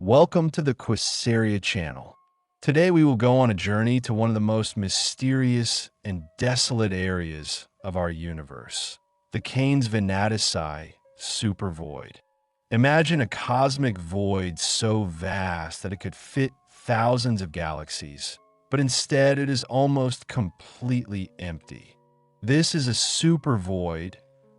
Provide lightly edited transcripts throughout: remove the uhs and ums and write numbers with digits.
Welcome to the QUASARIA channel. Today we will go on a journey to one of the most mysterious and desolate areas of our universe, the Canes Venatici Supervoid. Imagine a cosmic void so vast that it could fit thousands of galaxies, but instead it is almost completely empty. This is a supervoid,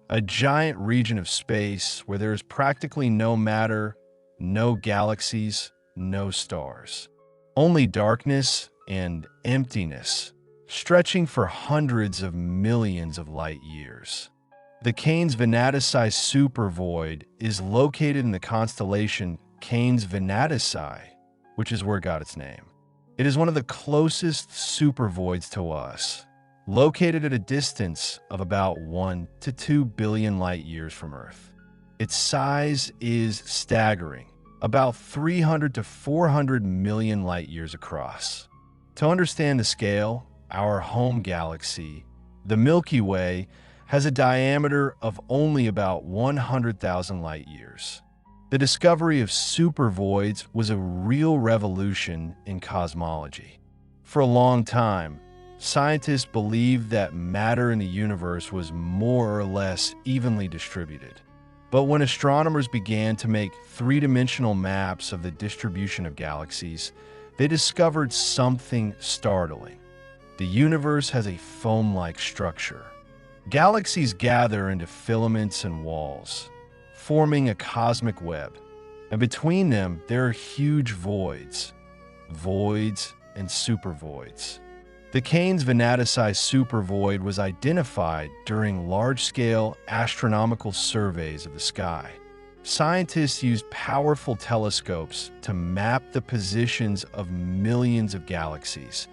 a giant region of space where there is practically no matter, no galaxies, no stars. Only darkness and emptiness, stretching for hundreds of millions of light years. The Canes Venatici Supervoid is located in the constellation Canes Venatici, which is where it got its name. It is one of the closest supervoids to us, located at a distance of about 1 to 2 billion light years from Earth. Its size is staggering, about 300 to 400 million light years across. To understand the scale, our home galaxy, the Milky Way, has a diameter of only about 100,000 light years. The discovery of supervoids was a real revolution in cosmology. For a long time, scientists believed that matter in the universe was more or less evenly distributed. But when astronomers began to make three-dimensional maps of the distribution of galaxies, they discovered something startling. The universe has a foam-like structure. Galaxies gather into filaments and walls, forming a cosmic web. And between them, there are huge voids and supervoids. The Canes Venatici Supervoid was identified during large-scale astronomical surveys of the sky. Scientists used powerful telescopes to map the positions of millions of galaxies,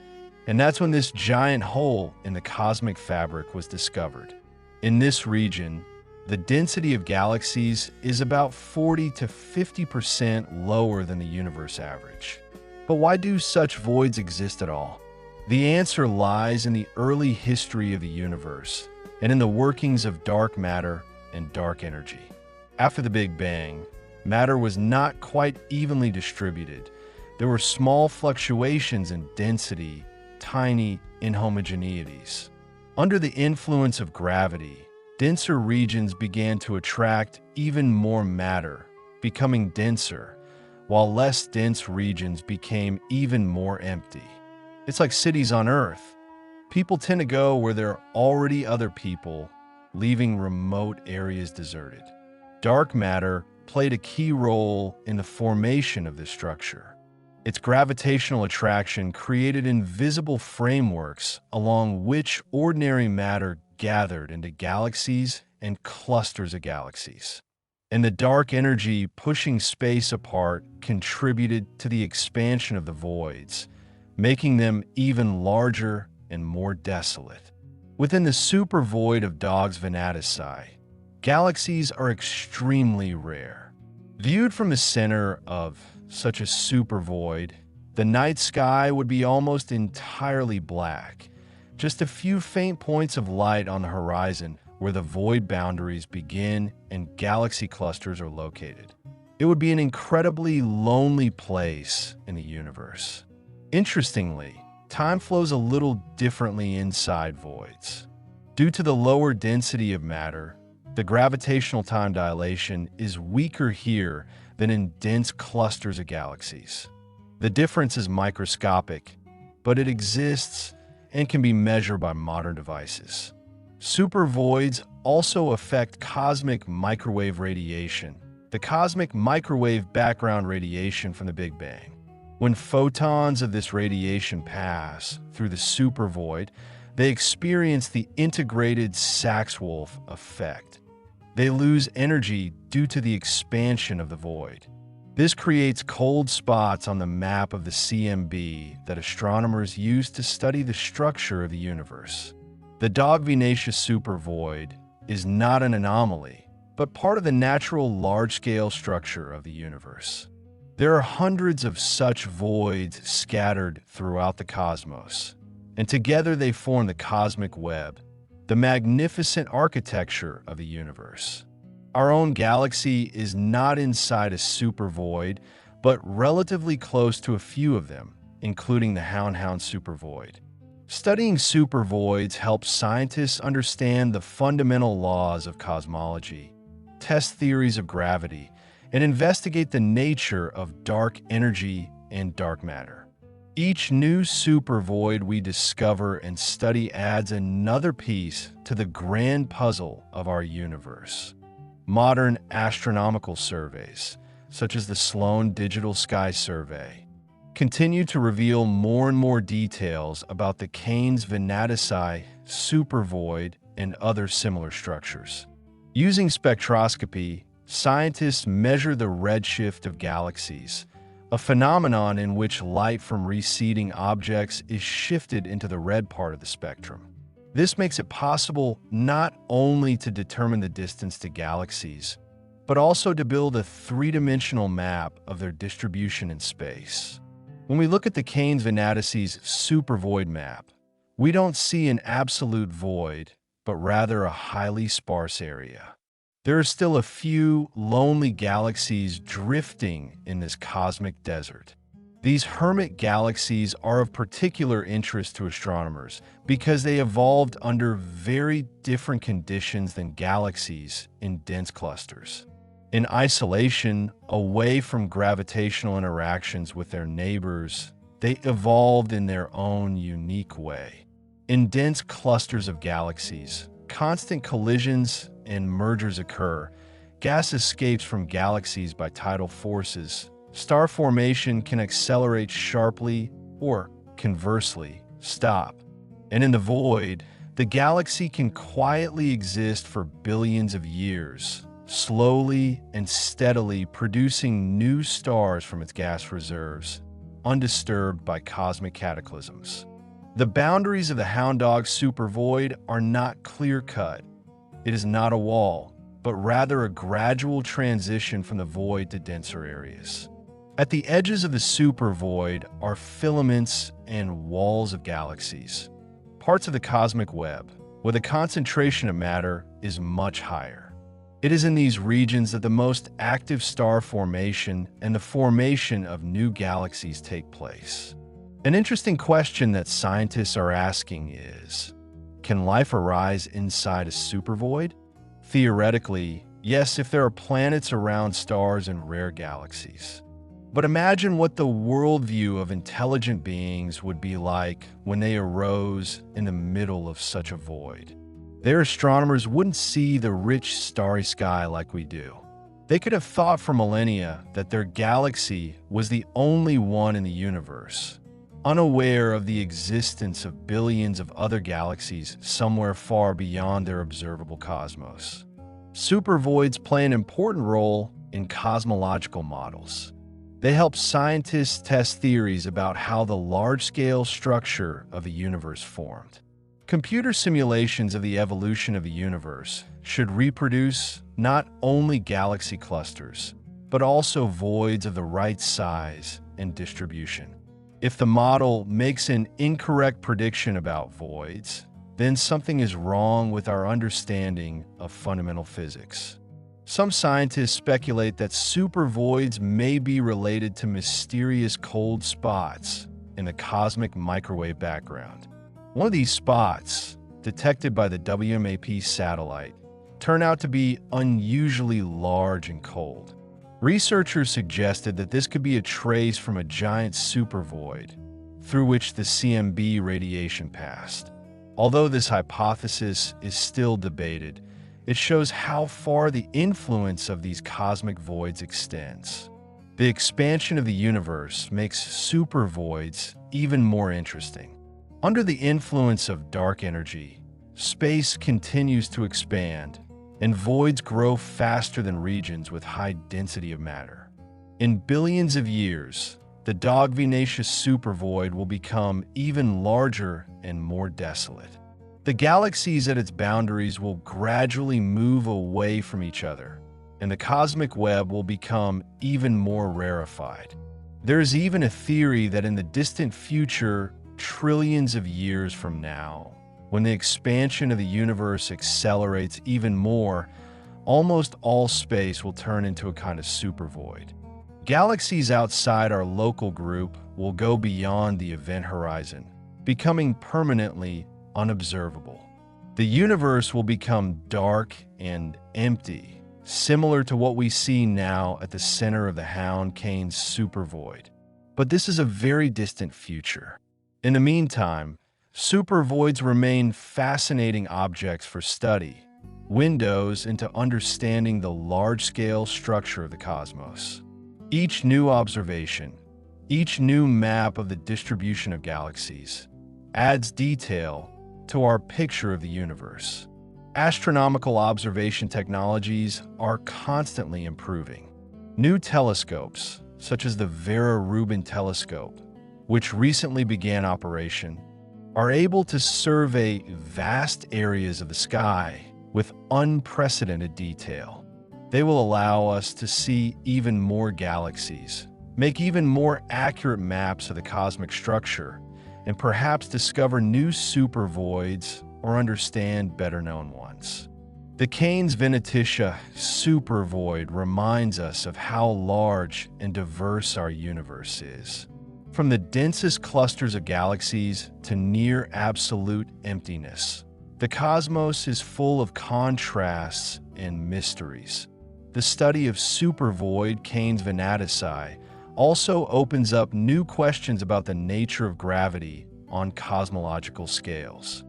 and that's when this giant hole in the cosmic fabric was discovered. In this region, the density of galaxies is about 40 to 50% lower than the universe average. But why do such voids exist at all? The answer lies in the early history of the universe and in the workings of dark matter and dark energy. After the Big Bang, matter was not quite evenly distributed. There were small fluctuations in density, tiny inhomogeneities. Under the influence of gravity, denser regions began to attract even more matter, becoming denser, while less dense regions became even more empty. It's like cities on Earth. People tend to go where there are already other people, leaving remote areas deserted. Dark matter played a key role in the formation of this structure. Its gravitational attraction created invisible frameworks along which ordinary matter gathered into galaxies and clusters of galaxies. And the dark energy pushing space apart contributed to the expansion of the voids, making them even larger and more desolate. Within the supervoid of Dogs Venatici, galaxies are extremely rare. Viewed from the center of such a supervoid, the night sky would be almost entirely black, just a few faint points of light on the horizon where the void boundaries begin and galaxy clusters are located. It would be an incredibly lonely place in the universe. Interestingly, time flows a little differently inside voids. Due to the lower density of matter, the gravitational time dilation is weaker here than in dense clusters of galaxies. The difference is microscopic, but it exists and can be measured by modern devices. Supervoids also affect cosmic microwave radiation, the cosmic microwave background radiation from the Big Bang. When photons of this radiation pass through the supervoid, they experience the integrated Sachs-Wolf effect. They lose energy due to the expansion of the void. This creates cold spots on the map of the CMB that astronomers use to study the structure of the universe. The Dogs Venatici Supervoid is not an anomaly, but part of the natural large-scale structure of the universe. There are hundreds of such voids scattered throughout the cosmos, and together they form the cosmic web, the magnificent architecture of the universe. Our own galaxy is not inside a supervoid, but relatively close to a few of them, including the Hound Supervoid. Studying supervoids helps scientists understand the fundamental laws of cosmology, test theories of gravity, and investigate the nature of dark energy and dark matter. Each new supervoid we discover and study adds another piece to the grand puzzle of our universe. Modern astronomical surveys, such as the Sloan Digital Sky Survey, continue to reveal more and more details about the Canes Venatici Supervoid and other similar structures. Using spectroscopy, scientists measure the redshift of galaxies, a phenomenon in which light from receding objects is shifted into the red part of the spectrum. This makes it possible not only to determine the distance to galaxies, but also to build a three-dimensional map of their distribution in space. When we look at the Canes Venatici's supervoid map, we don't see an absolute void, but rather a highly sparse area. There are still a few lonely galaxies drifting in this cosmic desert. These hermit galaxies are of particular interest to astronomers because they evolved under very different conditions than galaxies in dense clusters. In isolation, away from gravitational interactions with their neighbors, they evolved in their own unique way. In dense clusters of galaxies, constant collisions and mergers occur. Gas escapes from galaxies by tidal forces. Star formation can accelerate sharply or, conversely, stop. And in the void, the galaxy can quietly exist for billions of years, slowly and steadily producing new stars from its gas reserves, undisturbed by cosmic cataclysms. The boundaries of the Hound Supervoid are not clear-cut. It is not a wall, but rather a gradual transition from the void to denser areas. At the edges of the supervoid are filaments and walls of galaxies, parts of the cosmic web, where the concentration of matter is much higher. It is in these regions that the most active star formation and the formation of new galaxies take place. An interesting question that scientists are asking is, can life arise inside a supervoid? Theoretically, yes, if there are planets around stars and rare galaxies. But imagine what the worldview of intelligent beings would be like when they arose in the middle of such a void. Their astronomers wouldn't see the rich starry sky like we do. They could have thought for millennia that their galaxy was the only one in the universe, unaware of the existence of billions of other galaxies somewhere far beyond their observable cosmos. Supervoids play an important role in cosmological models. They help scientists test theories about how the large-scale structure of the universe formed. Computer simulations of the evolution of the universe should reproduce not only galaxy clusters, but also voids of the right size and distribution. If the model makes an incorrect prediction about voids, then something is wrong with our understanding of fundamental physics. Some scientists speculate that supervoids may be related to mysterious cold spots in the cosmic microwave background. One of these spots, detected by the WMAP satellite, turned out to be unusually large and cold. Researchers suggested that this could be a trace from a giant supervoid through which the CMB radiation passed. Although this hypothesis is still debated, it shows how far the influence of these cosmic voids extends. The expansion of the universe makes supervoids even more interesting. Under the influence of dark energy, space continues to expand, and voids grow faster than regions with high density of matter. In billions of years, the Dog Venatius supervoid will become even larger and more desolate. The galaxies at its boundaries will gradually move away from each other, and the cosmic web will become even more rarefied. There is even a theory that in the distant future, trillions of years from now, when the expansion of the universe accelerates even more, almost all space will turn into a kind of supervoid. Galaxies outside our local group will go beyond the event horizon, becoming permanently unobservable. The universe will become dark and empty, similar to what we see now at the center of the Canes Supervoid. But this is a very distant future. In the meantime, supervoids remain fascinating objects for study, windows into understanding the large-scale structure of the cosmos. Each new observation, each new map of the distribution of galaxies, adds detail to our picture of the universe. Astronomical observation technologies are constantly improving. New telescopes, such as the Vera Rubin telescope, which recently began operation, are able to survey vast areas of the sky with unprecedented detail. They will allow us to see even more galaxies, make even more accurate maps of the cosmic structure, and perhaps discover new supervoids or understand better-known ones. The Canes Venatici Supervoid reminds us of how large and diverse our universe is. From the densest clusters of galaxies to near absolute emptiness, the cosmos is full of contrasts and mysteries. The study of supervoid Canes Venatici also opens up new questions about the nature of gravity on cosmological scales.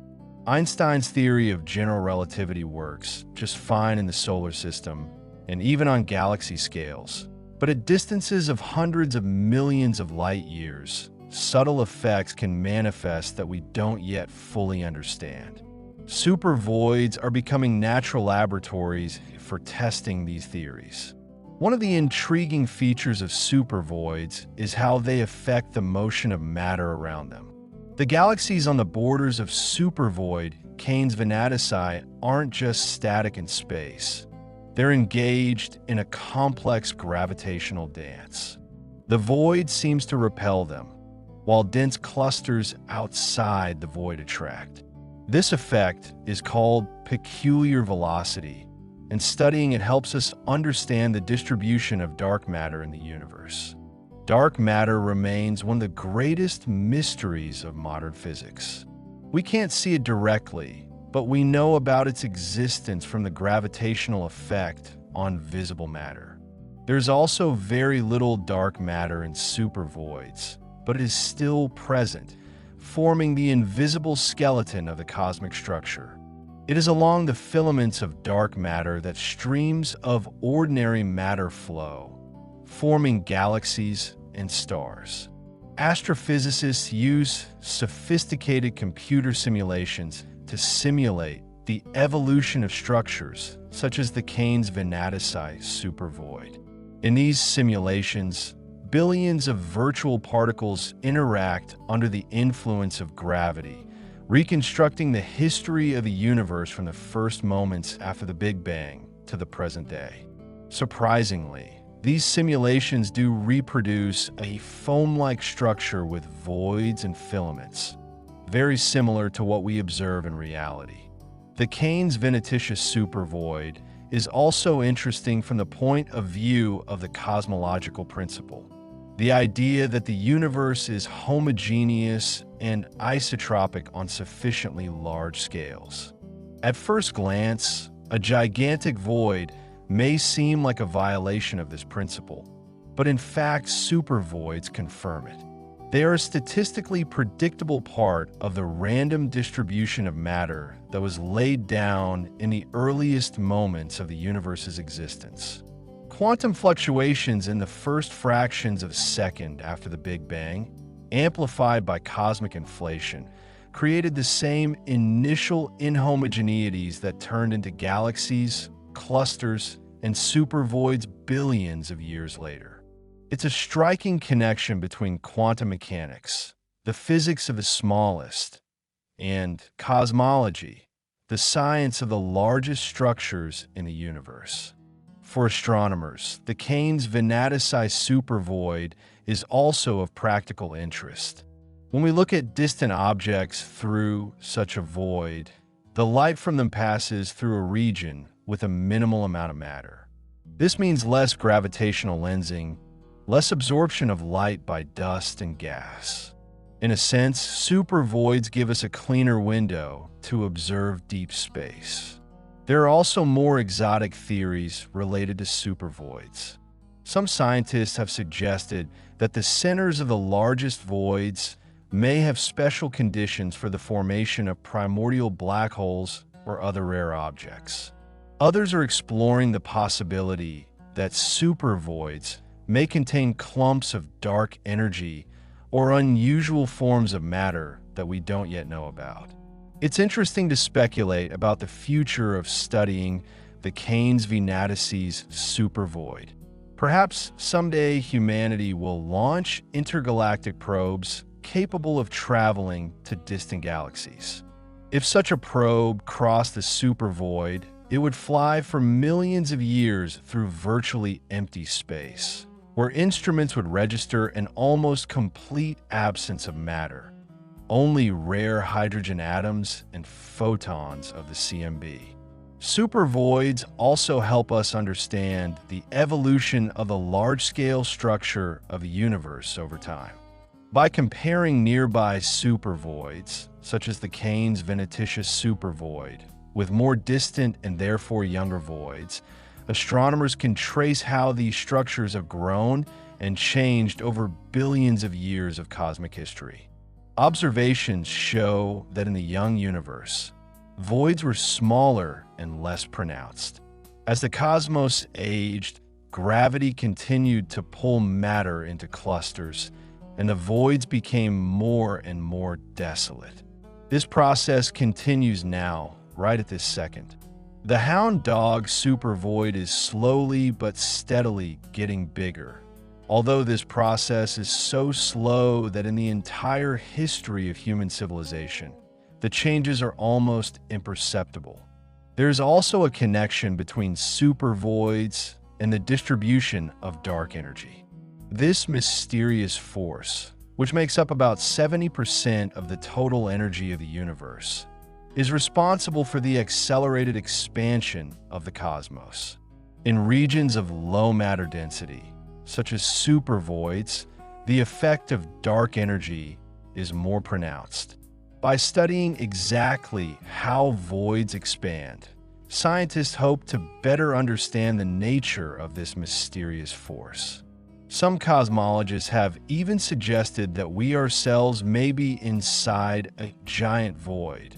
Einstein's theory of general relativity works just fine in the solar system and even on galaxy scales. But at distances of hundreds of millions of light years, subtle effects can manifest that we don't yet fully understand. Supervoids are becoming natural laboratories for testing these theories. One of the intriguing features of supervoids is how they affect the motion of matter around them. The galaxies on the borders of supervoid Canes Venatici aren't just static in space. They're engaged in a complex gravitational dance. The void seems to repel them, while dense clusters outside the void attract. This effect is called peculiar velocity, and studying it helps us understand the distribution of dark matter in the universe. Dark matter remains one of the greatest mysteries of modern physics. We can't see it directly, but we know about its existence from the gravitational effect on visible matter. There's also very little dark matter in supervoids, but it is still present, forming the invisible skeleton of the cosmic structure. It is along the filaments of dark matter that streams of ordinary matter flow, forming galaxies and stars. Astrophysicists use sophisticated computer simulations to simulate the evolution of structures such as the Canes Venatici Supervoid. In these simulations, billions of virtual particles interact under the influence of gravity, reconstructing the history of the universe from the first moments after the Big Bang to the present day. Surprisingly, these simulations do reproduce a foam-like structure with voids and filaments, very similar to what we observe in reality. The Canes Venatici Supervoid is also interesting from the point of view of the cosmological principle. The idea that the universe is homogeneous and isotropic on sufficiently large scales. At first glance, a gigantic void may seem like a violation of this principle, but in fact, supervoids confirm it. They are a statistically predictable part of the random distribution of matter that was laid down in the earliest moments of the universe's existence. Quantum fluctuations in the first fractions of a second after the Big Bang, amplified by cosmic inflation, created the same initial inhomogeneities that turned into galaxies, clusters, and supervoids billions of years later. It's a striking connection between quantum mechanics, the physics of the smallest, and cosmology, the science of the largest structures in the universe. For astronomers, the Canes Venatici Supervoid is also of practical interest. When we look at distant objects through such a void, the light from them passes through a region with a minimal amount of matter. This means less gravitational lensing, less absorption of light by dust and gas. In a sense, supervoids give us a cleaner window to observe deep space. There are also more exotic theories related to supervoids. Some scientists have suggested that the centers of the largest voids may have special conditions for the formation of primordial black holes or other rare objects. Others are exploring the possibility that supervoids may contain clumps of dark energy or unusual forms of matter that we don't yet know about. It's interesting to speculate about the future of studying the Canes Venatici Supervoid. Perhaps someday humanity will launch intergalactic probes capable of traveling to distant galaxies. If such a probe crossed the supervoid, it would fly for millions of years through virtually empty space, where instruments would register an almost complete absence of matter. Only rare hydrogen atoms and photons of the CMB. Supervoids also help us understand the evolution of the large-scale structure of the universe over time. By comparing nearby supervoids, such as the Canes Venatici Supervoid, with more distant and therefore younger voids, astronomers can trace how these structures have grown and changed over billions of years of cosmic history. Observations show that in the young universe, voids were smaller and less pronounced. As the cosmos aged, gravity continued to pull matter into clusters, and the voids became more and more desolate. This process continues now, right at this second. The hound dog supervoid is slowly but steadily getting bigger. Although this process is so slow that in the entire history of human civilization, the changes are almost imperceptible. There is also a connection between supervoids and the distribution of dark energy. This mysterious force, which makes up about 70% of the total energy of the universe, is responsible for the accelerated expansion of the cosmos. In regions of low matter density, such as supervoids, the effect of dark energy is more pronounced. By studying exactly how voids expand, scientists hope to better understand the nature of this mysterious force. Some cosmologists have even suggested that we ourselves may be inside a giant void,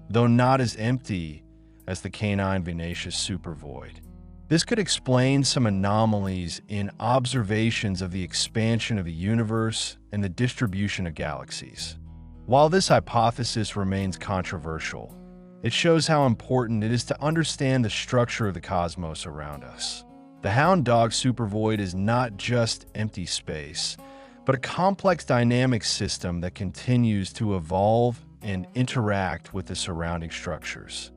though not as empty as the Canes Venatici Supervoid. This could explain some anomalies in observations of the expansion of the universe and the distribution of galaxies. While this hypothesis remains controversial, it shows how important it is to understand the structure of the cosmos around us. The hound dog supervoid is not just empty space, but a complex dynamic system that continues to evolve and interact with the surrounding structures.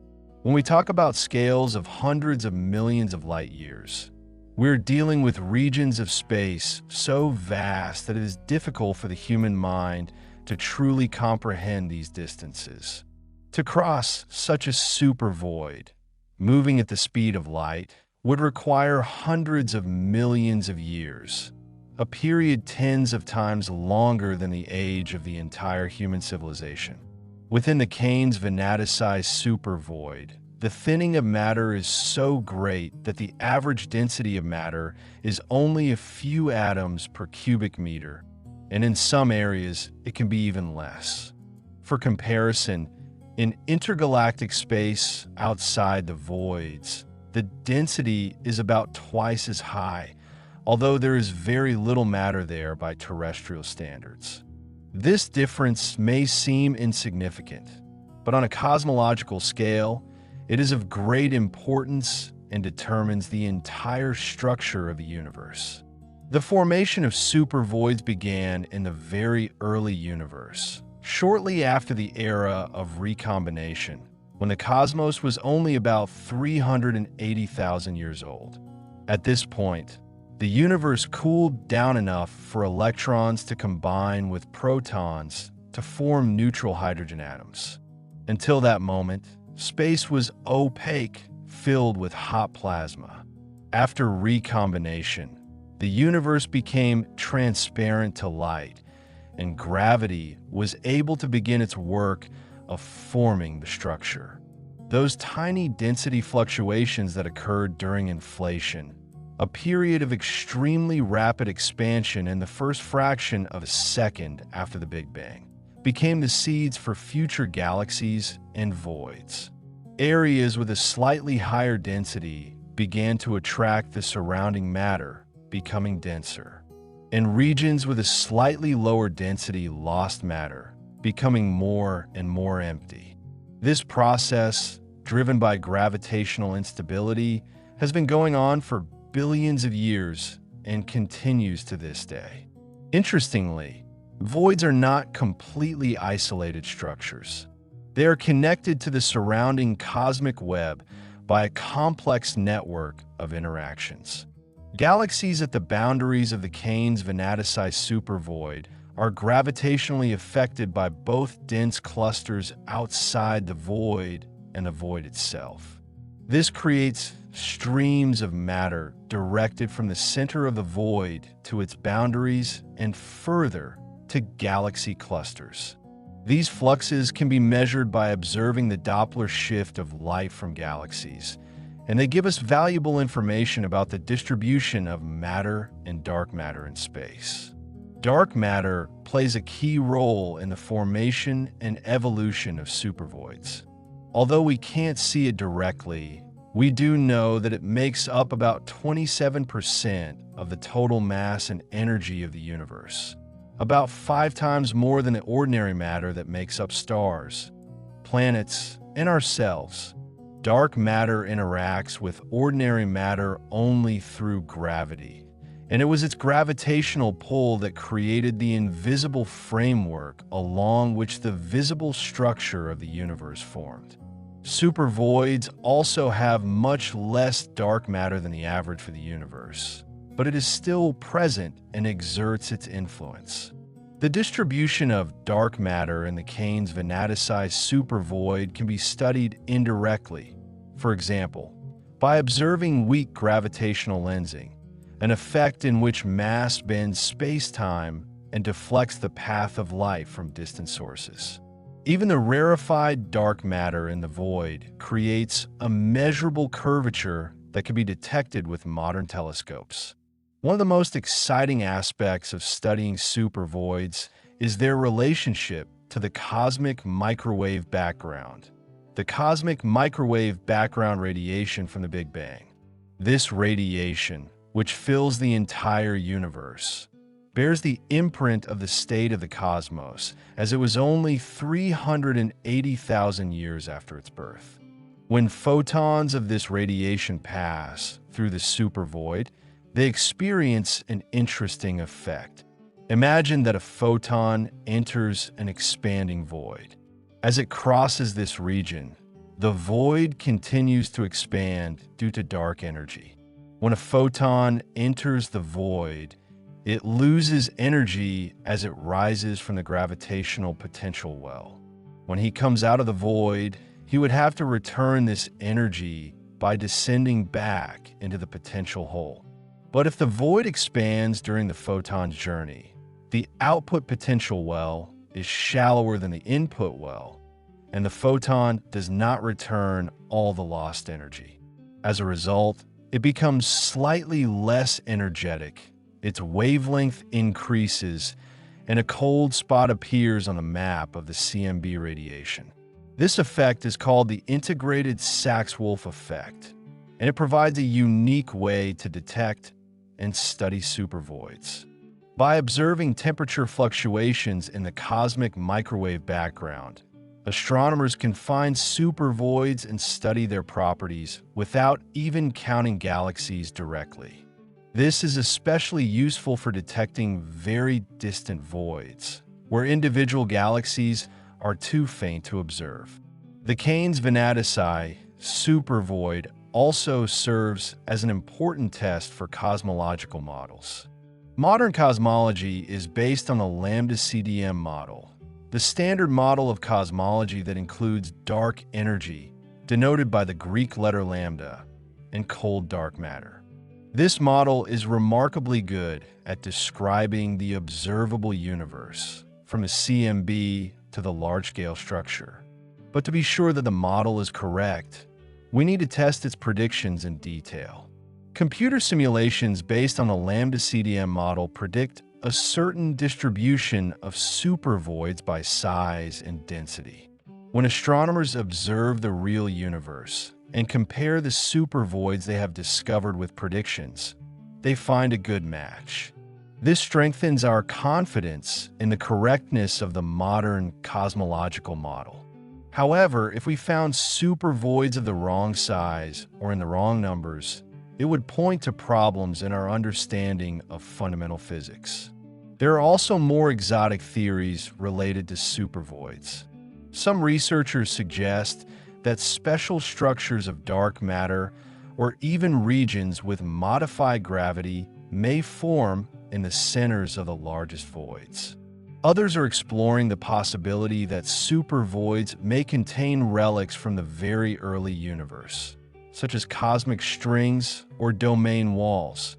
When we talk about scales of hundreds of millions of light years, we're dealing with regions of space so vast that it is difficult for the human mind to truly comprehend these distances. To cross such a supervoid, moving at the speed of light, would require hundreds of millions of years, a period tens of times longer than the age of the entire human civilization. Within the Canes Venatici Supervoid, the thinning of matter is so great that the average density of matter is only a few atoms per cubic meter, and in some areas, it can be even less. For comparison, in intergalactic space outside the voids, the density is about twice as high, although there is very little matter there by terrestrial standards. This difference may seem insignificant, but on a cosmological scale, it is of great importance and determines the entire structure of the universe. The formation of supervoids began in the very early universe, shortly after the era of recombination, when the cosmos was only about 380,000 years old. At this point, the universe cooled down enough for electrons to combine with protons to form neutral hydrogen atoms. Until that moment, space was opaque, filled with hot plasma. After recombination, The universe became transparent to light, and gravity was able to begin its work of forming the structure. Those tiny density fluctuations that occurred during inflation, a period of extremely rapid expansion in the first fraction of a second after the Big Bang, became the seeds for future galaxies and voids. Areas with a slightly higher density began to attract the surrounding matter, becoming denser, and regions with a slightly lower density lost matter, becoming more and more empty. This process, driven by gravitational instability, has been going on for billions of years and continues to this day. Interestingly, voids are not completely isolated structures. They are connected to the surrounding cosmic web by a complex network of interactions. Galaxies at the boundaries of the Canes Venatici Supervoid are gravitationally affected by both dense clusters outside the void and the void itself. This creates streams of matter directed from the center of the void to its boundaries and further to galaxy clusters. These fluxes can be measured by observing the Doppler shift of light from galaxies, and they give us valuable information about the distribution of matter and dark matter in space. Dark matter plays a key role in the formation and evolution of supervoids. Although we can't see it directly, we do know that it makes up about 27% of the total mass and energy of the universe, about 5 times more than the ordinary matter that makes up stars, planets, and ourselves. Dark matter interacts with ordinary matter only through gravity, and it was its gravitational pull that created the invisible framework along which the visible structure of the universe formed. Supervoids also have much less dark matter than the average for the universe, but it is still present and exerts its influence. The distribution of dark matter in the Canes Venatici Supervoid can be studied indirectly, for example, by observing weak gravitational lensing, an effect in which mass bends space-time and deflects the path of light from distant sources. Even the rarefied dark matter in the void creates a measurable curvature that can be detected with modern telescopes. One of the most exciting aspects of studying supervoids is their relationship to the cosmic microwave background. The cosmic microwave background radiation from the Big Bang. This radiation, which fills the entire universe, bears the imprint of the state of the cosmos, as it was only 380,000 years after its birth. When photons of this radiation pass through the supervoid, they experience an interesting effect. Imagine that a photon enters an expanding void. As it crosses this region, the void continues to expand due to dark energy. When a photon enters the void, it loses energy as it rises from the gravitational potential well. When he comes out of the void, he would have to return this energy by descending back into the potential hole. But if the void expands during the photon's journey, the output potential well is shallower than the input well, and the photon does not return all the lost energy. As a result, it becomes slightly less energetic, its wavelength increases, and a cold spot appears on the map of the CMB radiation. This effect is called the integrated Sachs-Wolf effect, and it provides a unique way to detect and study supervoids. By observing temperature fluctuations in the cosmic microwave background, astronomers can find supervoids and study their properties without even counting galaxies directly. This is especially useful for detecting very distant voids, where individual galaxies are too faint to observe. The Canes Venatici Supervoid also serves as an important test for cosmological models. Modern cosmology is based on the lambda CDM model, the standard model of cosmology that includes dark energy, denoted by the Greek letter lambda, and cold dark matter. This model is remarkably good at describing the observable universe, from a CMB to the large-scale structure. But to be sure that the model is correct, we need to test its predictions in detail. Computer simulations based on the lambda CDM model predict a certain distribution of supervoids by size and density. When astronomers observe the real universe and compare the supervoids they have discovered with predictions, they find a good match. This strengthens our confidence in the correctness of the modern cosmological model. However, if we found supervoids of the wrong size or in the wrong numbers, it would point to problems in our understanding of fundamental physics. There are also more exotic theories related to supervoids. Some researchers suggest that special structures of dark matter or even regions with modified gravity may form in the centers of the largest voids. Others are exploring the possibility that supervoids may contain relics from the very early universe, such as cosmic strings or domain walls,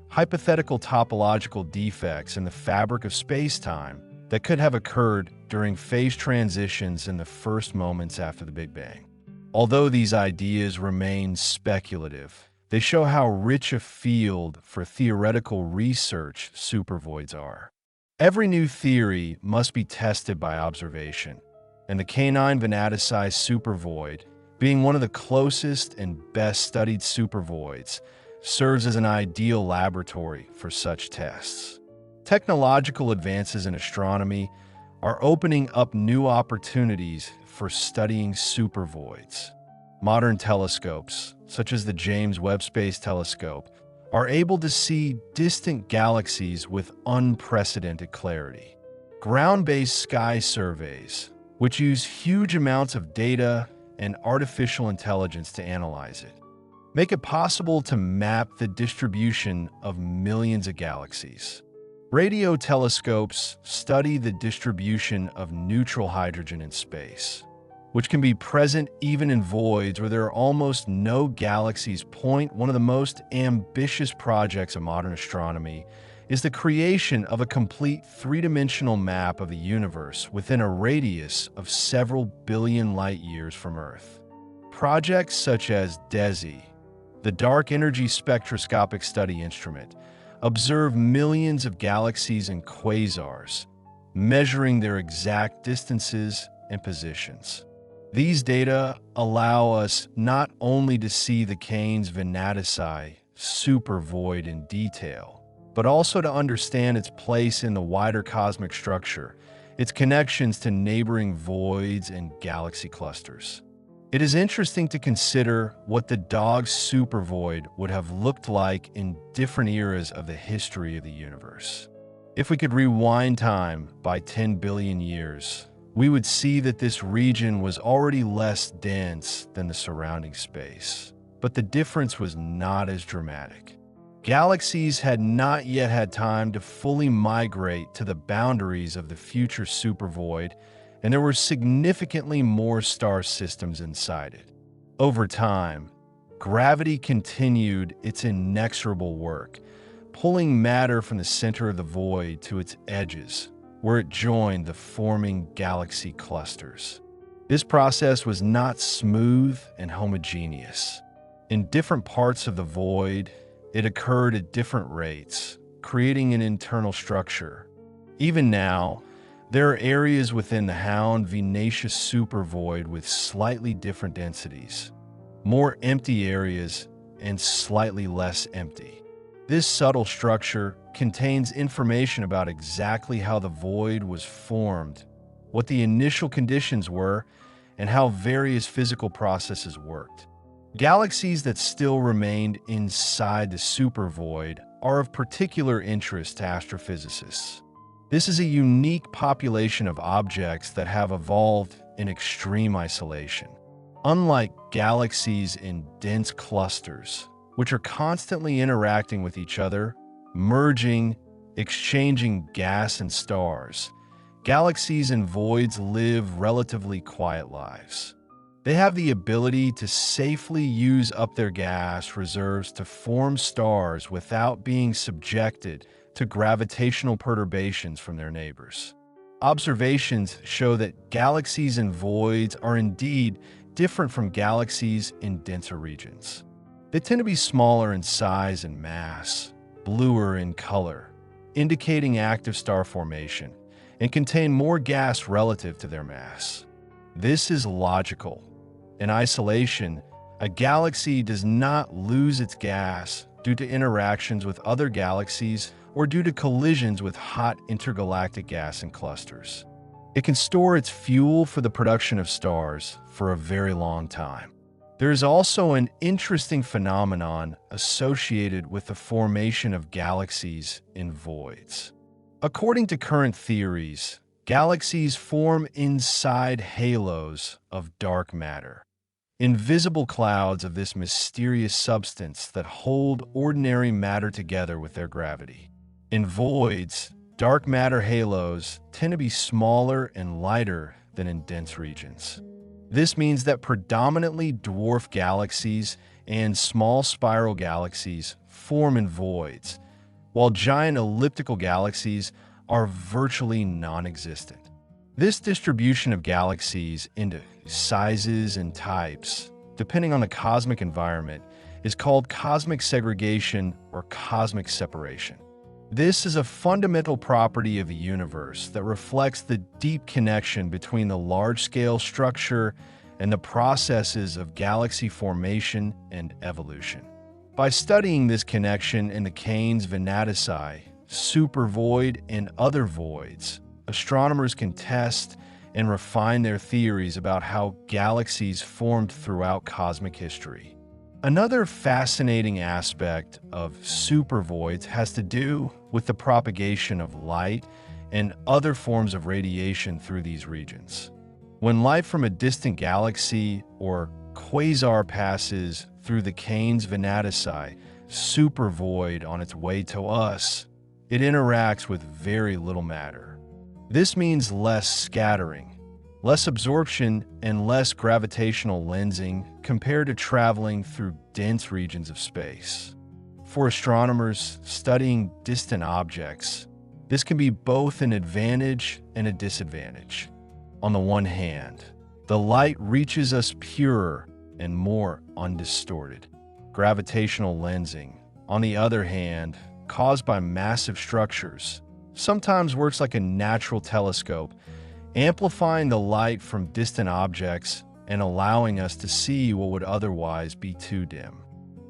hypothetical topological defects in the fabric of space-time that could have occurred during phase transitions in the first moments after the Big Bang. Although these ideas remain speculative, they show how rich a field for theoretical research supervoids are. Every new theory must be tested by observation, and the Canes Venatici Supervoid, being one of the closest and best-studied supervoids, serves as an ideal laboratory for such tests. Technological advances in astronomy are opening up new opportunities for studying supervoids. Modern telescopes, such as the James Webb Space Telescope, are able to see distant galaxies with unprecedented clarity. Ground-based sky surveys, which use huge amounts of data and artificial intelligence to analyze it, make it possible to map the distribution of millions of galaxies. Radio telescopes study the distribution of neutral hydrogen in space, which can be present even in voids where there are almost no galaxies. One of the most ambitious projects of modern astronomy is the creation of a complete three-dimensional map of the universe within a radius of several billion light-years from Earth. Projects such as DESI, the Dark Energy Spectroscopic Study Instrument, observe millions of galaxies and quasars, measuring their exact distances and positions. These data allow us not only to see the Canes Venatici Supervoid in detail, but also to understand its place in the wider cosmic structure, its connections to neighboring voids and galaxy clusters. It is interesting to consider what the Dog Supervoid would have looked like in different eras of the history of the universe. If we could rewind time by 10 billion years, we would see that this region was already less dense than the surrounding space. But the difference was not as dramatic. Galaxies had not yet had time to fully migrate to the boundaries of the future supervoid, and there were significantly more star systems inside it. Over time, gravity continued its inexorable work, pulling matter from the center of the void to its edges, where it joined the forming galaxy clusters. This process was not smooth and homogeneous. In different parts of the void, it occurred at different rates, creating an internal structure. Even now, there are areas within the Canes Venatici Supervoid with slightly different densities, more empty areas and slightly less empty. This subtle structure contains information about exactly how the void was formed, what the initial conditions were, and how various physical processes worked. Galaxies that still remained inside the supervoid are of particular interest to astrophysicists. This is a unique population of objects that have evolved in extreme isolation. Unlike galaxies in dense clusters, which are constantly interacting with each other, merging, exchanging gas and stars, galaxies and voids live relatively quiet lives. They have the ability to safely use up their gas reserves to form stars without being subjected to gravitational perturbations from their neighbors. Observations show that galaxies and voids are indeed different from galaxies in denser regions. They tend to be smaller in size and mass, bluer in color, indicating active star formation, and contain more gas relative to their mass. This is logical. In isolation, a galaxy does not lose its gas due to interactions with other galaxies or due to collisions with hot intergalactic gas and clusters. It can store its fuel for the production of stars for a very long time. There is also an interesting phenomenon associated with the formation of galaxies in voids. According to current theories, galaxies form inside halos of dark matter, invisible clouds of this mysterious substance that hold ordinary matter together with their gravity. In voids, dark matter halos tend to be smaller and lighter than in dense regions. This means that predominantly dwarf galaxies and small spiral galaxies form in voids, while giant elliptical galaxies are virtually non-existent. This distribution of galaxies into sizes and types, depending on the cosmic environment, is called cosmic segregation or cosmic separation. This is a fundamental property of the universe that reflects the deep connection between the large-scale structure and the processes of galaxy formation and evolution. By studying this connection in the Canes Venatici Supervoid and other voids, astronomers can test and refine their theories about how galaxies formed throughout cosmic history. Another fascinating aspect of supervoids has to do with the propagation of light and other forms of radiation through these regions. When light from a distant galaxy or quasar passes through the Canes Venatici Supervoid on its way to us, it interacts with very little matter. This means less scattering, less absorption, and less gravitational lensing compared to traveling through dense regions of space. For astronomers studying distant objects, this can be both an advantage and a disadvantage. On the one hand, the light reaches us purer and more undistorted. Gravitational lensing, on the other hand, caused by massive structures, sometimes works like a natural telescope, amplifying the light from distant objects and allowing us to see what would otherwise be too dim.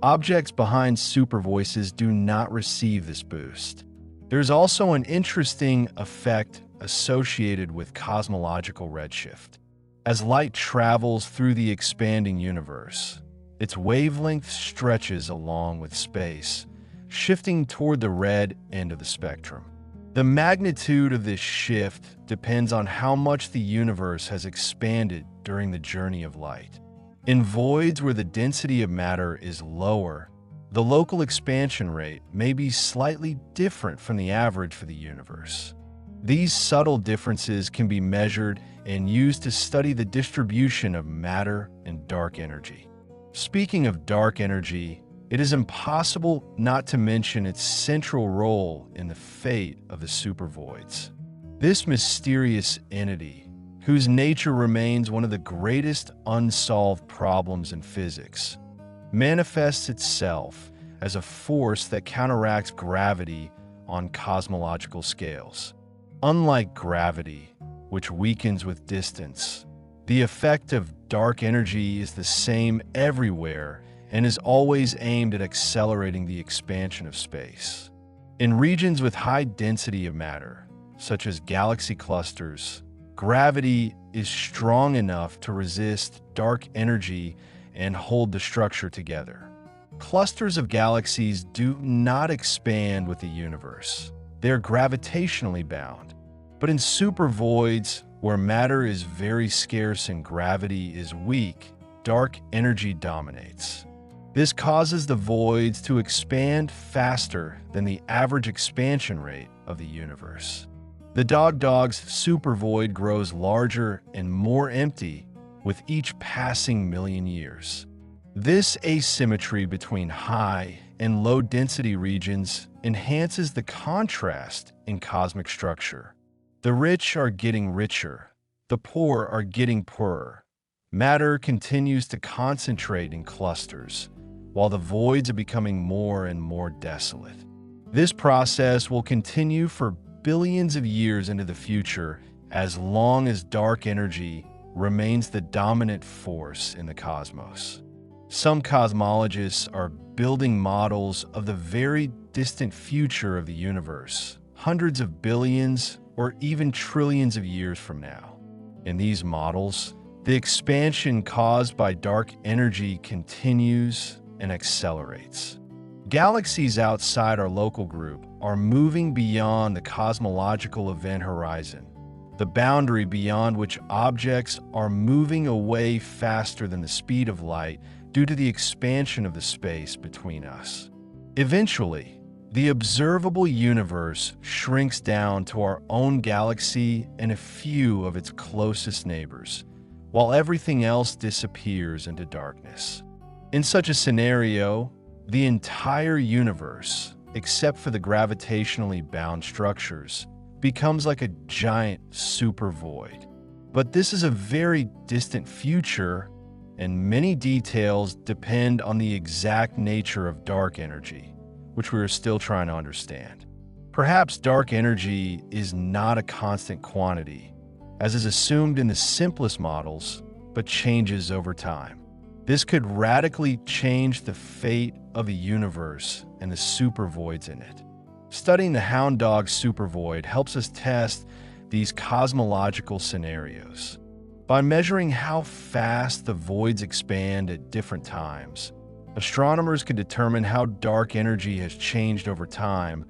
Objects behind supervoices do not receive this boost. There's also an interesting effect associated with cosmological redshift. As light travels through the expanding universe, its wavelength stretches along with space, shifting toward the red end of the spectrum. The magnitude of this shift depends on how much the universe has expanded during the journey of light. In voids where the density of matter is lower, the local expansion rate may be slightly different from the average for the universe. These subtle differences can be measured and used to study the distribution of matter and dark energy. Speaking of dark energy, it is impossible not to mention its central role in the fate of the supervoids. This mysterious entity, whose nature remains one of the greatest unsolved problems in physics, manifests itself as a force that counteracts gravity on cosmological scales. Unlike gravity, which weakens with distance, the effect of dark energy is the same everywhere and is always aimed at accelerating the expansion of space. In regions with high density of matter, such as galaxy clusters, gravity is strong enough to resist dark energy and hold the structure together. Clusters of galaxies do not expand with the universe. They are gravitationally bound. But in supervoids, where matter is very scarce and gravity is weak, dark energy dominates. This causes the voids to expand faster than the average expansion rate of the universe. The Dog's supervoid grows larger and more empty, with each passing million years. This asymmetry between high and low-density regions enhances the contrast in cosmic structure. The rich are getting richer, the poor are getting poorer. Matter continues to concentrate in clusters, while the voids are becoming more and more desolate. This process will continue for billions of years into the future, as long as dark energy remains the dominant force in the cosmos. Some cosmologists are building models of the very distant future of the universe, hundreds of billions or even trillions of years from now. In these models, the expansion caused by dark energy continues and accelerates. Galaxies outside our local group are moving beyond the cosmological event horizon, the boundary beyond which objects are moving away faster than the speed of light due to the expansion of the space between us. Eventually, the observable universe shrinks down to our own galaxy and a few of its closest neighbors, while everything else disappears into darkness. In such a scenario, the entire universe, except for the gravitationally bound structures, becomes like a giant supervoid. But this is a very distant future, and many details depend on the exact nature of dark energy, which we are still trying to understand. Perhaps dark energy is not a constant quantity, as is assumed in the simplest models, but changes over time. This could radically change the fate of the universe and the supervoids in it. Studying the Hound Dog supervoid helps us test these cosmological scenarios. By measuring how fast the voids expand at different times, astronomers can determine how dark energy has changed over time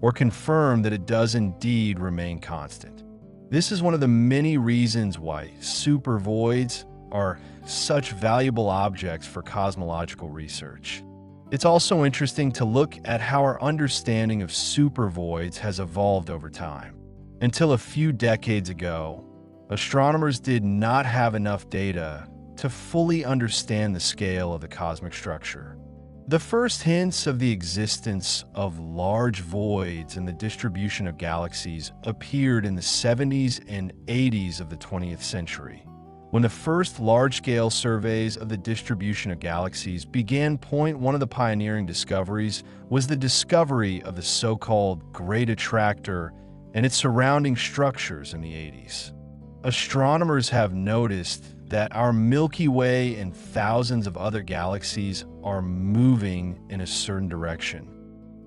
or confirm that it does indeed remain constant. This is one of the many reasons why supervoids are such valuable objects for cosmological research. It's also interesting to look at how our understanding of supervoids has evolved over time. Until a few decades ago, astronomers did not have enough data to fully understand the scale of the cosmic structure. The first hints of the existence of large voids in the distribution of galaxies appeared in the 70s and 80s of the 20th century, when the first large-scale surveys of the distribution of galaxies began. One of the pioneering discoveries was the discovery of the so-called Great Attractor and its surrounding structures in the 80s. Astronomers have noticed that our Milky Way and thousands of other galaxies are moving in a certain direction,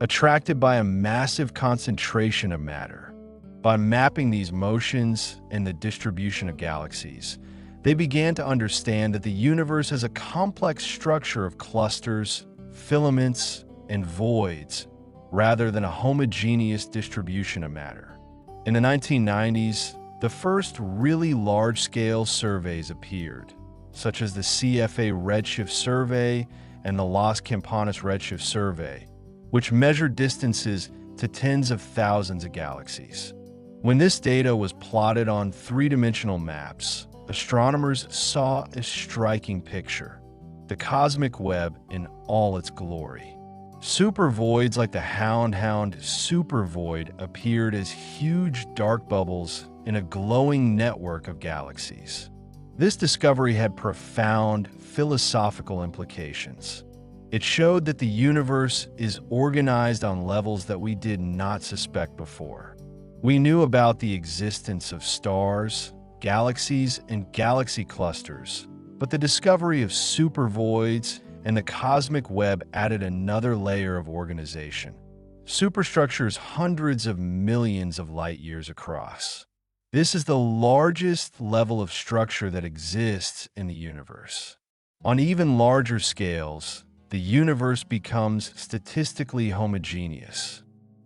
attracted by a massive concentration of matter. By mapping these motions and the distribution of galaxies, they began to understand that the universe has a complex structure of clusters, filaments, and voids, rather than a homogeneous distribution of matter. In the 1990s, the first really large-scale surveys appeared, such as the CFA Redshift Survey and the Las Campanas Redshift Survey, which measured distances to tens of thousands of galaxies. When this data was plotted on three-dimensional maps, astronomers saw a striking picture: the cosmic web in all its glory. Supervoids like the Hound supervoid appeared as huge dark bubbles in a glowing network of galaxies. This discovery had profound philosophical implications. It showed that the universe is organized on levels that we did not suspect before. We knew about the existence of stars, galaxies, and galaxy clusters, but the discovery of supervoids and the cosmic web added another layer of organization. Superstructures hundreds of millions of light years across. This is the largest level of structure that exists in the universe. On even larger scales, the universe becomes statistically homogeneous.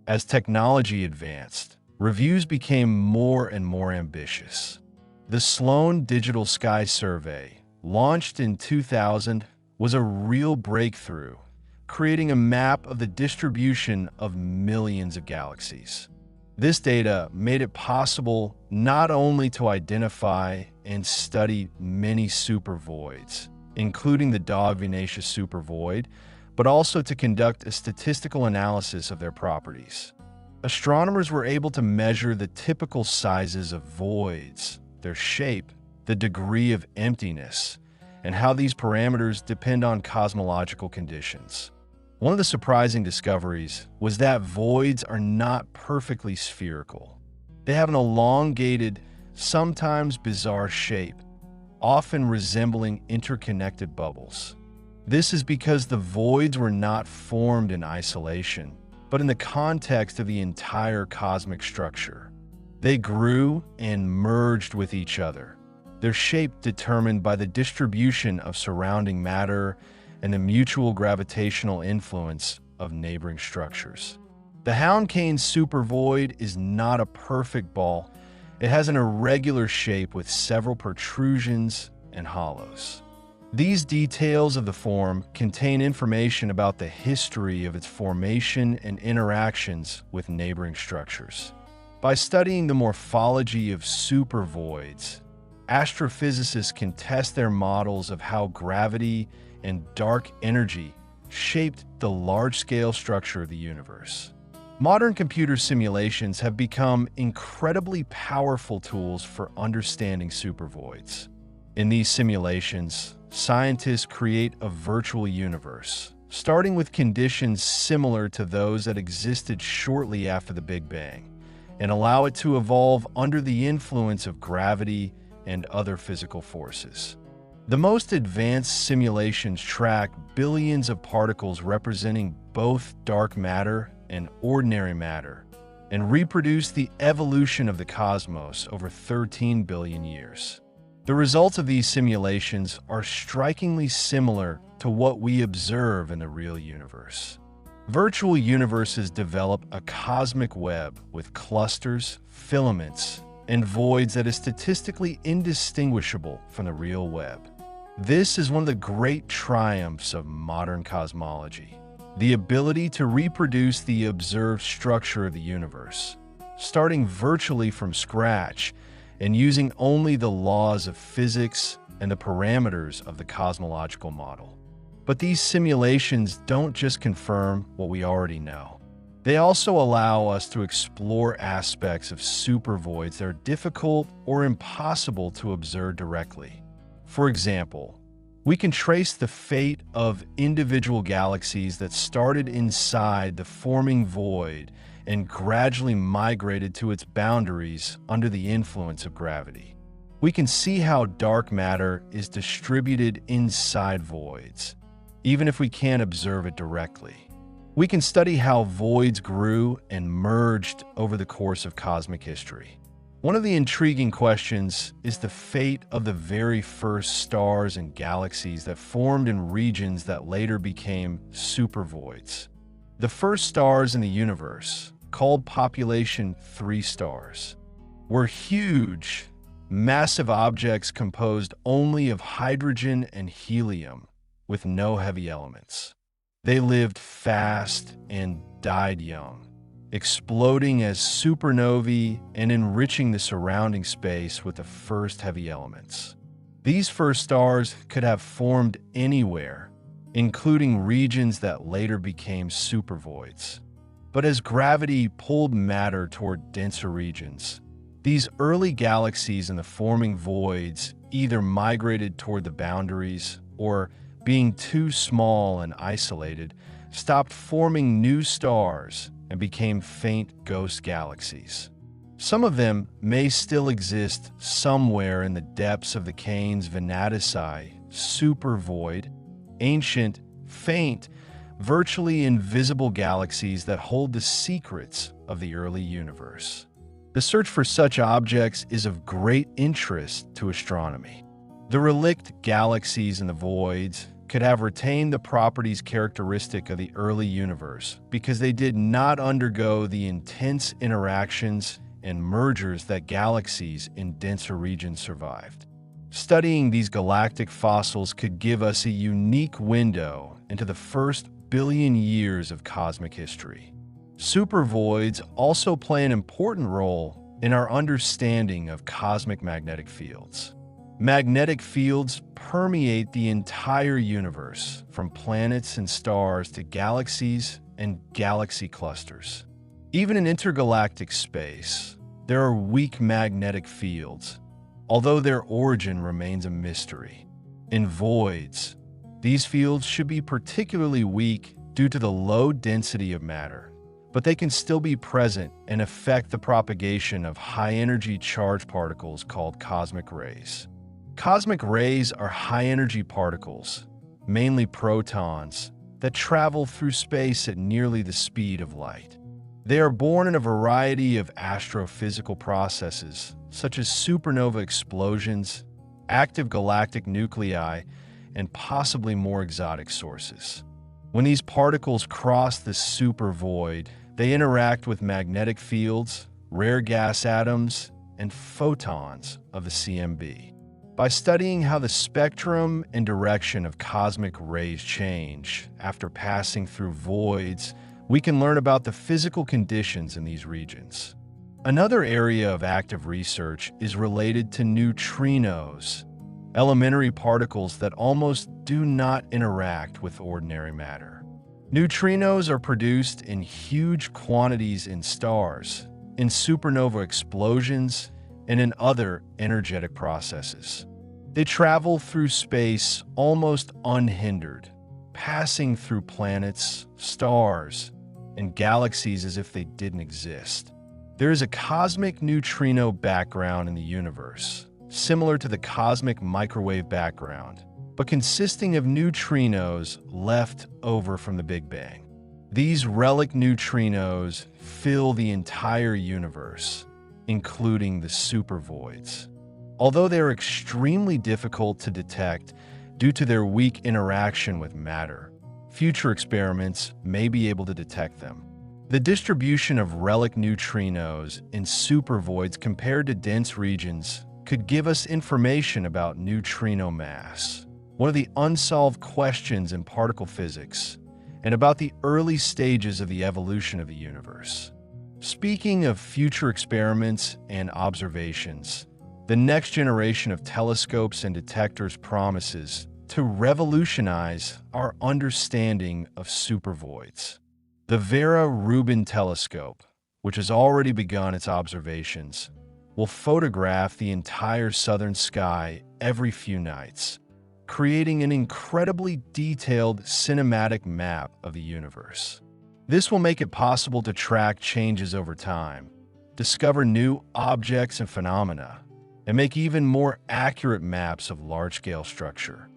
As technology advanced, reviews became more and more ambitious. The Sloan Digital Sky Survey, launched in 2000, was a real breakthrough, creating a map of the distribution of millions of galaxies. This data made it possible not only to identify and study many supervoids, including the Canes Venatici Supervoid, but also to conduct a statistical analysis of their properties. Astronomers were able to measure the typical sizes of voids, their shape, the degree of emptiness, and how these parameters depend on cosmological conditions. One of the surprising discoveries was that voids are not perfectly spherical. They have an elongated, sometimes bizarre shape, often resembling interconnected bubbles. This is because the voids were not formed in isolation, but in the context of the entire cosmic structure. They grew and merged with each other, their shape determined by the distribution of surrounding matter and the mutual gravitational influence of neighboring structures. The Canes Supervoid is not a perfect ball. It has an irregular shape with several protrusions and hollows. These details of the form contain information about the history of its formation and interactions with neighboring structures. By studying the morphology of supervoids, astrophysicists can test their models of how gravity and dark energy shaped the large-scale structure of the universe. Modern computer simulations have become incredibly powerful tools for understanding supervoids. In these simulations, scientists create a virtual universe, starting with conditions similar to those that existed shortly after the Big Bang, and allow it to evolve under the influence of gravity and other physical forces. The most advanced simulations track billions of particles representing both dark matter and ordinary matter, and reproduce the evolution of the cosmos over 13 billion years. The results of these simulations are strikingly similar to what we observe in the real universe. Virtual universes develop a cosmic web with clusters, filaments, and voids that is statistically indistinguishable from the real web. This is one of the great triumphs of modern cosmology, the ability to reproduce the observed structure of the universe, starting virtually from scratch and using only the laws of physics and the parameters of the cosmological model. But these simulations don't just confirm what we already know. They also allow us to explore aspects of supervoids that are difficult or impossible to observe directly. For example, we can trace the fate of individual galaxies that started inside the forming void and gradually migrated to its boundaries under the influence of gravity. We can see how dark matter is distributed inside voids, even if we can't observe it directly. We can study how voids grew and merged over the course of cosmic history. One of the intriguing questions is the fate of the very first stars and galaxies that formed in regions that later became supervoids. The first stars in the universe, called population 3 stars, were huge, massive objects composed only of hydrogen and helium with no heavy elements. They lived fast and died young, exploding as supernovae and enriching the surrounding space with the first heavy elements. These first stars could have formed anywhere, including regions that later became supervoids. But as gravity pulled matter toward denser regions, these early galaxies in the forming voids either migrated toward the boundaries or, being too small and isolated, stopped forming new stars and became faint ghost galaxies. Some of them may still exist somewhere in the depths of the Canes Venatici Supervoid, ancient, faint, virtually invisible galaxies that hold the secrets of the early universe. The search for such objects is of great interest to astronomy. The relict galaxies in the voids could have retained the properties characteristic of the early universe because they did not undergo the intense interactions and mergers that galaxies in denser regions survived. Studying these galactic fossils could give us a unique window into the first billion years of cosmic history. Supervoids also play an important role in our understanding of cosmic magnetic fields. Magnetic fields permeate the entire universe, from planets and stars to galaxies and galaxy clusters. Even in intergalactic space, there are weak magnetic fields, although their origin remains a mystery. In voids, these fields should be particularly weak due to the low density of matter, but they can still be present and affect the propagation of high-energy charged particles called cosmic rays. Cosmic rays are high-energy particles, mainly protons, that travel through space at nearly the speed of light. They are born in a variety of astrophysical processes, such as supernova explosions, active galactic nuclei, and possibly more exotic sources. When these particles cross the supervoid, they interact with magnetic fields, rare gas atoms, and photons of the CMB. By studying how the spectrum and direction of cosmic rays change after passing through voids, we can learn about the physical conditions in these regions. Another area of active research is related to neutrinos, elementary particles that almost do not interact with ordinary matter. Neutrinos are produced in huge quantities in stars, in supernova explosions, and in other energetic processes. They travel through space almost unhindered, passing through planets, stars, and galaxies as if they didn't exist. There is a cosmic neutrino background in the universe, similar to the cosmic microwave background, but consisting of neutrinos left over from the Big Bang. These relic neutrinos fill the entire universe, including the supervoids. Although they are extremely difficult to detect due to their weak interaction with matter, future experiments may be able to detect them. The distribution of relic neutrinos in supervoids compared to dense regions could give us information about neutrino mass, one of the unsolved questions in particle physics, and about the early stages of the evolution of the universe. Speaking of future experiments and observations, the next generation of telescopes and detectors promises to revolutionize our understanding of supervoids. The Vera Rubin telescope, which has already begun its observations, will photograph the entire southern sky every few nights, creating an incredibly detailed cinematic map of the universe. This will make it possible to track changes over time, discover new objects and phenomena, and make even more accurate maps of large-scale structure.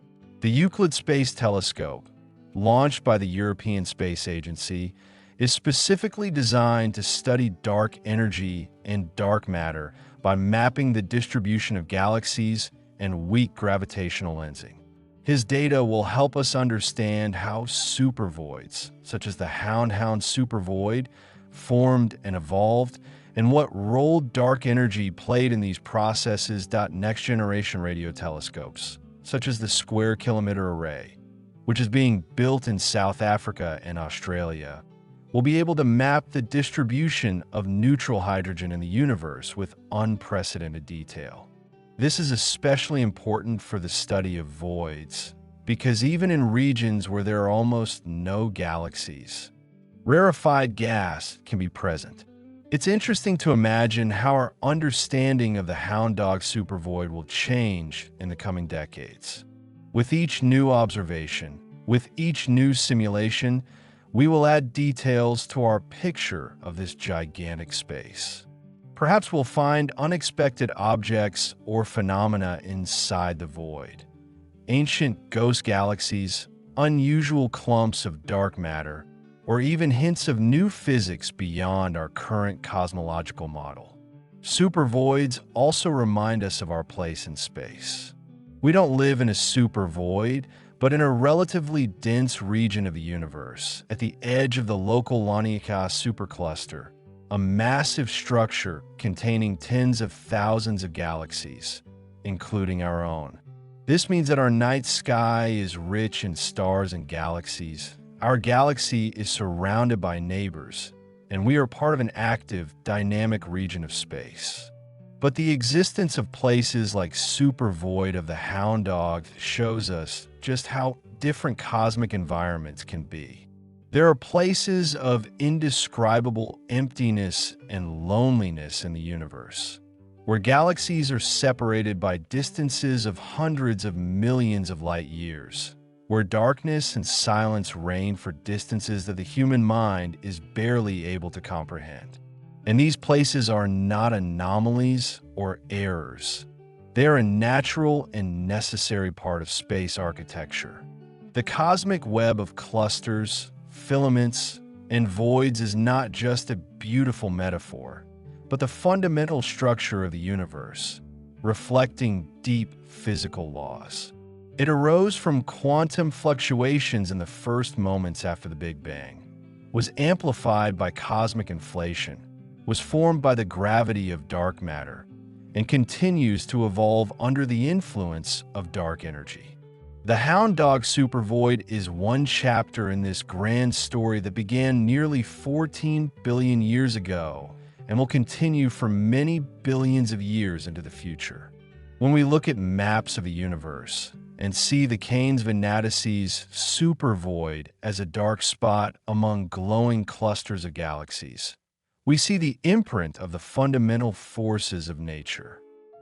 The Euclid Space Telescope, launched by the European Space Agency, is specifically designed to study dark energy and dark matter by mapping the distribution of galaxies and weak gravitational lensing. His data will help us understand how supervoids, such as the Hound-Hound supervoid, formed and evolved, and what role dark energy played in these processes. Next-generation radio telescopes, such as the Square Kilometre Array, which is being built in South Africa and Australia, will be able to map the distribution of neutral hydrogen in the universe with unprecedented detail. This is especially important for the study of voids, because even in regions where there are almost no galaxies, rarefied gas can be present. It's interesting to imagine how our understanding of the Hound Dog supervoid will change in the coming decades. With each new observation, with each new simulation, we will add details to our picture of this gigantic space. Perhaps we'll find unexpected objects or phenomena inside the void. Ancient ghost galaxies, unusual clumps of dark matter, or even hints of new physics beyond our current cosmological model. Supervoids also remind us of our place in space. We don't live in a supervoid, but in a relatively dense region of the universe, at the edge of the local loneliest supercluster, a massive structure containing tens of thousands of galaxies, including our own. This means that our night sky is rich in stars and galaxies. Our galaxy is surrounded by neighbors, and we are part of an active, dynamic region of space. But the existence of places like Supervoid of the Hound Dog shows us just how different cosmic environments can be. There are places of indescribable emptiness and loneliness in the universe, where galaxies are separated by distances of hundreds of millions of light years, where darkness and silence reign for distances that the human mind is barely able to comprehend. And these places are not anomalies or errors. They are a natural and necessary part of space architecture. The cosmic web of clusters, filaments, and voids is not just a beautiful metaphor, but the fundamental structure of the universe, reflecting deep physical laws. It arose from quantum fluctuations in the first moments after the Big Bang, was amplified by cosmic inflation, was formed by the gravity of dark matter, and continues to evolve under the influence of dark energy. The Hound Dog Supervoid is one chapter in this grand story that began nearly 14 billion years ago and will continue for many billions of years into the future. When we look at maps of the universe and see the Canes Venatici Supervoid as a dark spot among glowing clusters of galaxies, we see the imprint of the fundamental forces of nature.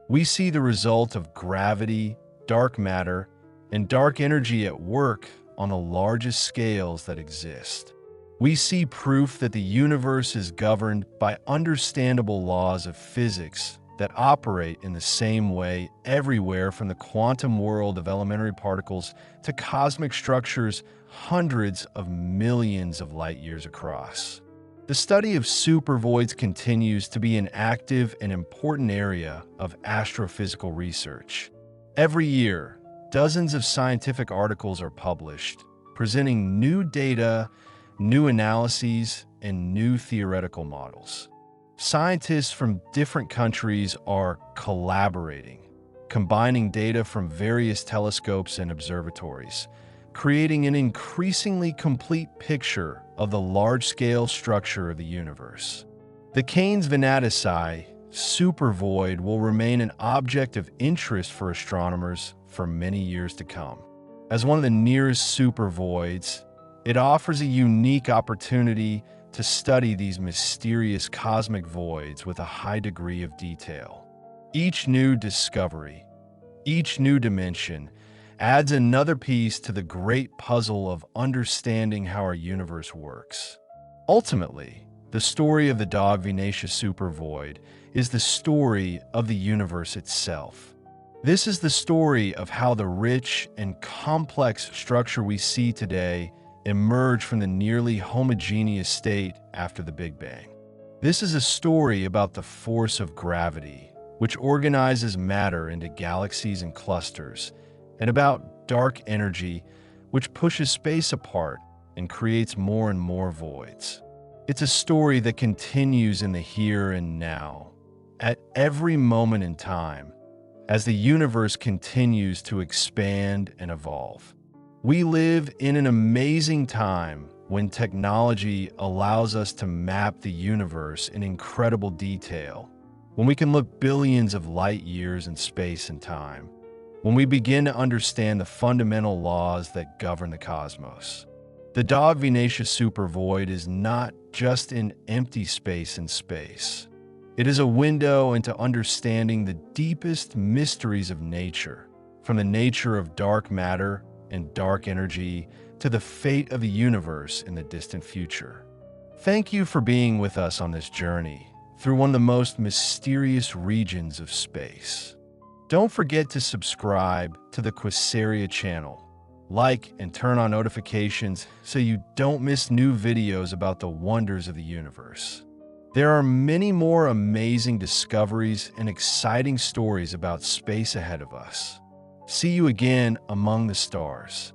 We see the result of gravity, dark matter, and dark energy at work on the largest scales that exist. We see proof that the universe is governed by understandable laws of physics that operate in the same way everywhere, from the quantum world of elementary particles to cosmic structures hundreds of millions of light years across. The study of supervoids continues to be an active and important area of astrophysical research. Every year, dozens of scientific articles are published, presenting new data, new analyses, and new theoretical models. Scientists from different countries are collaborating, combining data from various telescopes and observatories, creating an increasingly complete picture of the large-scale structure of the universe. The Canes Venatici Supervoid will remain an object of interest for astronomers for many years to come. As one of the nearest supervoids, it offers a unique opportunity to study these mysterious cosmic voids with a high degree of detail. Each new discovery, each new dimension, adds another piece to the great puzzle of understanding how our universe works. Ultimately, the story of the Dog Venatici Supervoid is the story of the universe itself. This is the story of how the rich and complex structure we see today emerged from the nearly homogeneous state after the Big Bang. This is a story about the force of gravity, which organizes matter into galaxies and clusters, and about dark energy, which pushes space apart and creates more and more voids. It's a story that continues in the here and now, at every moment in time, as the universe continues to expand and evolve. We live in an amazing time when technology allows us to map the universe in incredible detail, when we can look billions of light years in space and time, when we begin to understand the fundamental laws that govern the cosmos. The Dog Venatici Supervoid is not just an empty space in space. It is a window into understanding the deepest mysteries of nature, from the nature of dark matter and dark energy to the fate of the universe in the distant future. Thank you for being with us on this journey through one of the most mysterious regions of space. Don't forget to subscribe to the QUASARIA channel, like and turn on notifications so you don't miss new videos about the wonders of the universe. There are many more amazing discoveries and exciting stories about space ahead of us. See you again among the stars.